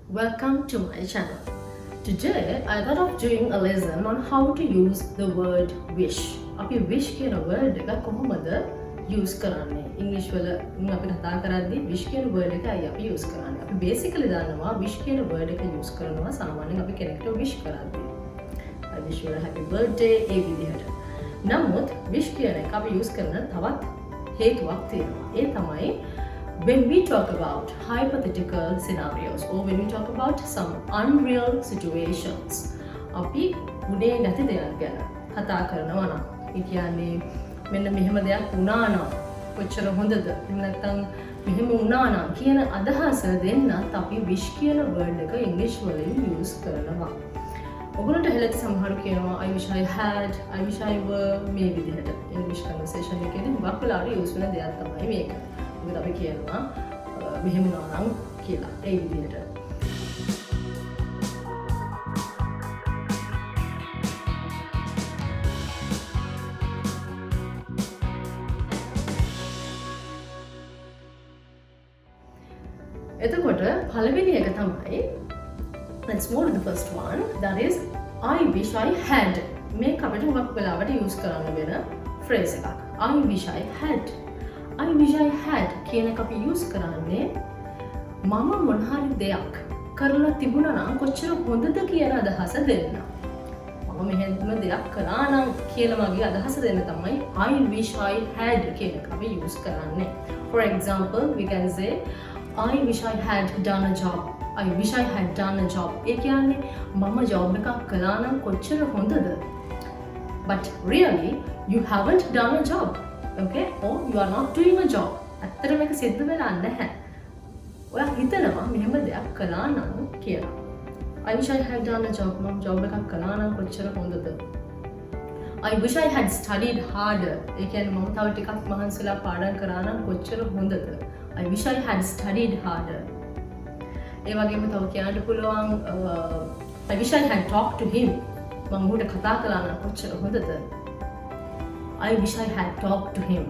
Welcome to my channel. Today I thought of doing a lesson on how to use the word wish. අපි wish කියන word එක කොහොමද use කරන්නේ? English වල අපි කතා කරද්දී wish කියන word එක අය අපි use කරන්නේ. අපි basically දන්නවා wish කියන word එක use කරනවා සාමාන්‍යයෙන් අපි කෙනෙක්ට wish කරද්දී. I wish you a happy birthday ඒ විදිහට. නමුත් wish කියන එක අපි use කරන තවත් හේතුවක් තියෙනවා. ඒ තමයි when we talk about hypothetical scenarios or when we talk about some unreal situations, අපි උනේ නැති දෙයක් ගැන කතා කරනවා නම් ඒ කියන්නේ මෙන්න මෙහෙම දෙයක් වුණා නම් කොච්චර හොඳද එහෙම නැත්නම් මෙහෙම වුණා නම් කියන අදහස දෙන්නත් අපි wish කියන word එක English වලින් use කරනවා. ඔයගොල්ලන්ට හෙලට සමහරු කියනවා I wish I had, I wish I were මේ විදිහට English conversation එකේදී හුඟක් වෙලාවට use වෙන දෙයක් තමයි මේක. මොකද අපි කියනවා මෙහෙම වුණා නම් කියලා ඒ විදිහට. එතකොට පළවෙනි එක තමයි let's move to the first one, that is I wish I had. මේක අපිට හුඟක් වෙලාවට use කරන්න වෙන phrase එකක්. I wish I had. I wish I had කියන එක අපි use කරන්නේ මම මොන හරි දෙයක් කරලා තිබුණා නම් කොච්චර හොඳද කියන අදහස දෙන්න. මම මෙහෙම දෙයක් කළා නම් කියලා මගේ අදහස දෙන්න තමයි I wish I had කියන එක අපි use කරන්නේ. For example, we can say I wish I had done a job. I wish I had done a job. ඒ කියන්නේ මම job එකක් කළා නම් කොච්චර හොඳද? But really you haven't done a job. Okay? Or you are not doing a job. ඇත්තට මේක සිද්ධ වෙලා නැහැ. ඔයා හිතනවා මෙහෙම දෙයක් කළා නම් කියලා. I wish I had done a job. මම job එකක් කළා නම් කොච්චර හොඳද? I wish I had studied harder. ඒ කියන්නේ මම තව ටිකක් මහන්සිලා පාඩම් කරා නම් කොච්චර හොඳද? I wish I had studied harder. ඒ වගේම තව කියන්න පුළුවන් I wish I had talked to him. මම ඔහුට කතා කළා නම් කොච්චර හොඳද? I wish I had talked to him.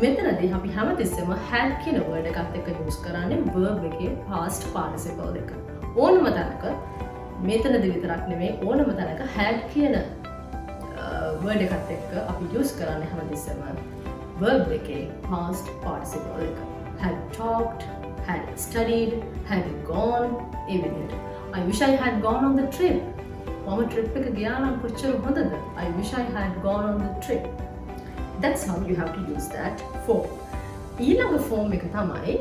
මෙතනදී අපි හැමතිස්සෙම had කියන word එකත් එක්ක use කරන්නේ verb එකේ past participle එක. ඕනම තැනක මෙතනදී විතරක් නෙමෙයි ඕනම තැනක had කියන word එකත් එක්ක අපි use කරන්නේ හැමතිස්සෙම verb එකේ past participle එක. Had talked, had studied, had gone ඒ විදිහට. I wish I had gone on the trip. මම trip එක ගියා නම් කොච්චර හොඳද? I wish I had gone on the trip. That's how you have to use that form. ඊළඟ form එක තමයි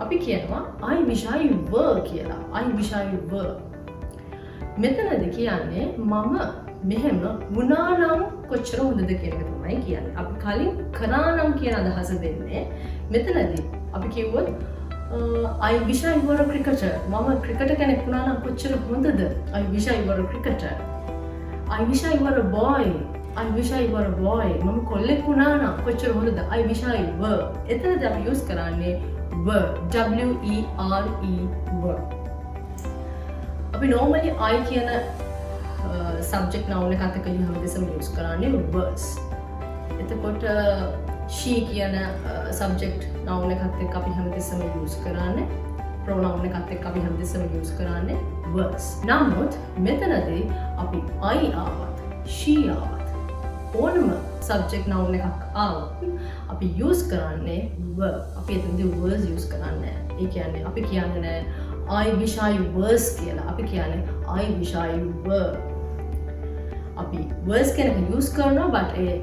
අපි කියනවා I wish I were කියලා. I wish I were. මෙතනදී කියන්නේ මම මෙහෙම වුණා නම් කොච්චර හොඳද කියන එක තමයි කියන්නේ. අපි කලින් කරා නම් කියන අදහස දෙන්නේ. මෙතනදී අපි කිව්වොත් I wish I were a cricketer. මම ක්‍රිකටර් කෙනෙක් වුණා නම් කොච්චර හොඳද? I wish I were a cricketer. I wish I were a boy. I wish I were a boy. මම කොල්ලෙක් වුණා නම් කොච්චර හොඳද? I wish I were. එතනදී අපි use කරන්නේ were. W-E-R-E were. අපි normally I කියන subject noun එකත් එක්ක හැමදෙස්සම use කරන්නේ was. එතකොට she කියන subject noun එකත් එක්ක අපි හැමදෙස්සම use කරන්නේ pronoun එකත් එක්ක අපි හැමදෙස්සම use කරන්නේ was. නමුත් මෙතනදී අපි I ආවත් she ආවත් ඕනම subject noun එකක් ආවත් අපි use කරන්නේ were. අපි එතනදී was use කරන්නේ. ඒ කියන්නේ අපි කියන්නේ නෑ I wish I was කියලා. අපි කියන්නේ I wish I were. අපි was කියන එක use කරනවා but ඒ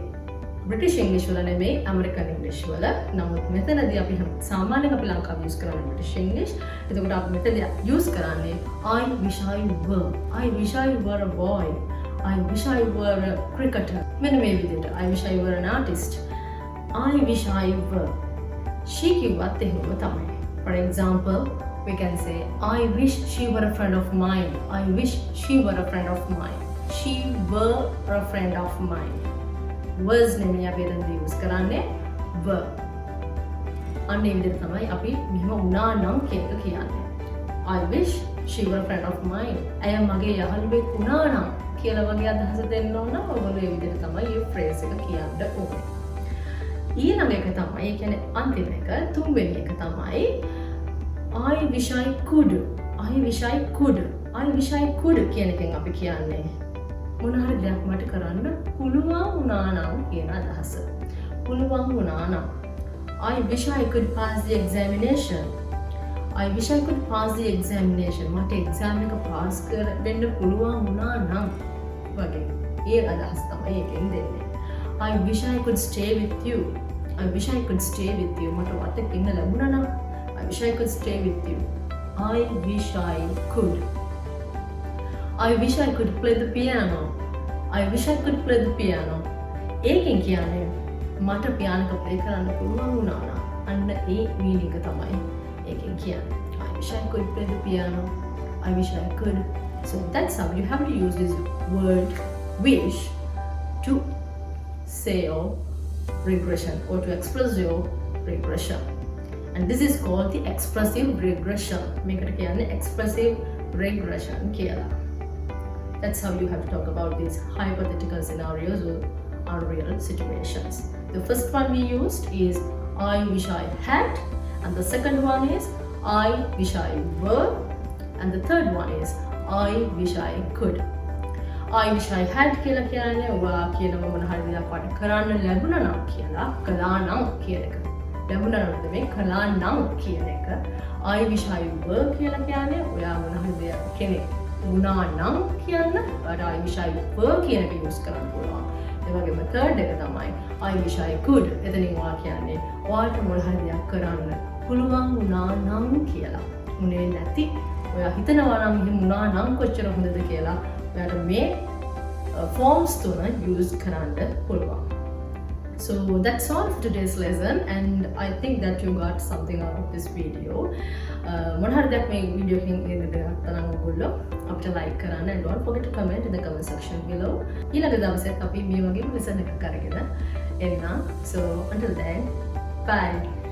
British English වල නෙමෙයි American English වල. නමුත් මෙතනදී අපි සාමාන්‍යයෙන් අපි ලංකාවේ use කරන්නේ British English. එතකොට අපි මෙතනදී use කරන්නේ I wish I were. I wish I were a boy. I wish I were a cricketer. මෙන්න මේ විදිහට I wish I were an artist. I wish I were. She කිව්වත් එහෙම තමයි. For example, we can say I wish she were a friend of mine. I wish she were a friend of mine. She were a friend of mine. Was නෙමෙයි අපි එතනදී use කරන්නේ were. අන්න ඒ විදිහට තමයි අපි මෙහෙම වුණා නම් කියන එක කියන්නේ. I wish she were a friend of mine. ඇය මගේ යහළුවෙක් වුණා නම් කියලා වගේ අදහස දෙන්න ඕන නම් ඔයගොල්ලෝ මේ විදිහට තමයි මේ phrase එක කියන්න ඕනේ. ඊළඟ එක තමයි, ඒ කියන්නේ අන්තිම එක, තුන්වෙනි එක තමයි I wish I could. I I wish I could. I wish I could කියන එකෙන් අපි කියන්නේ මොන හරි දෙයක් මට කරන්න පුළුවන් වුණා නම් කියන අදහස. පුළුවන් වුණා නම්. I wish I could pass the examination. I wish I could pass the examination. මට exam එක pass කරන්න පුළුවන් වුණා නම් වගේ. ඒ අදහස් තමයි එකෙන් දෙන්නේ. I wish I could stay with you. I wish I could stay with you. මට වතක ඉන්න ලැබුණා නම් I wish I could stay with you. I wish I could. I wish I could play the piano. I wish I could play the piano. ඒකෙන් කියන්නේ මට piano එක play කරන්න පුළුවන් වුණා නම් අන්න ඒ මීනින් එක තමයි ඒකෙන් කියන්නේ. I wish I could play the piano. I wish I could. So that's how you have to use this word wish to say your regression or to express your regression. And this is called the expressive regression. මේකට කියන්නේ expressive regression කියලා. That's how you have to talk about these hypothetical scenarios or unreal situations. The first one we used is I wish I had, and the second one is I wish I were, and the third one is I wish I could. I wish I had කියලා කියන්නේ ඔයා කියනම මොන හරි දෙයක් වට කරන්න ලැබුණා නම් කියලා කළා නම් කියන එක. ලැබුණා නම් නෙමෙයි කළා නම් කියන එක. I wish I were කියලා කියන්නේ ඔයා මොන හරි දෙයක් කෙනෙක් වුණා නම් කියන්න. I wish I were කියන එක යූස් කරන්න පුළුවන්. ඒ වගේම third එක තමයි I wish I could. එතනින් ඔයා කියන්නේ ඔයාට මොන හරි දෙයක් කරන්න පුළුවන් වුණා නම් කියලා. උනේ නැති ඔයා හිතනවා නම් එහෙම වුණා නම් කොච්චර හොඳද කියලා ඔයාට මේ forms තුන use කරන්න පුළුවන්. So that's all for today's lesson, and I think that you got something out of this video. මොන හරි දෙයක් මේ වීඩියෝ එකෙන් ඉගෙන ගත්තා නම් ඔයගොල්ලෝ අපිට like කරන්න, and don't forget to comment in the comment section below. ඊළඟ දවසෙත් අපි මේ වගේම lesson එකක් අරගෙන එන්නම්. So until then, bye.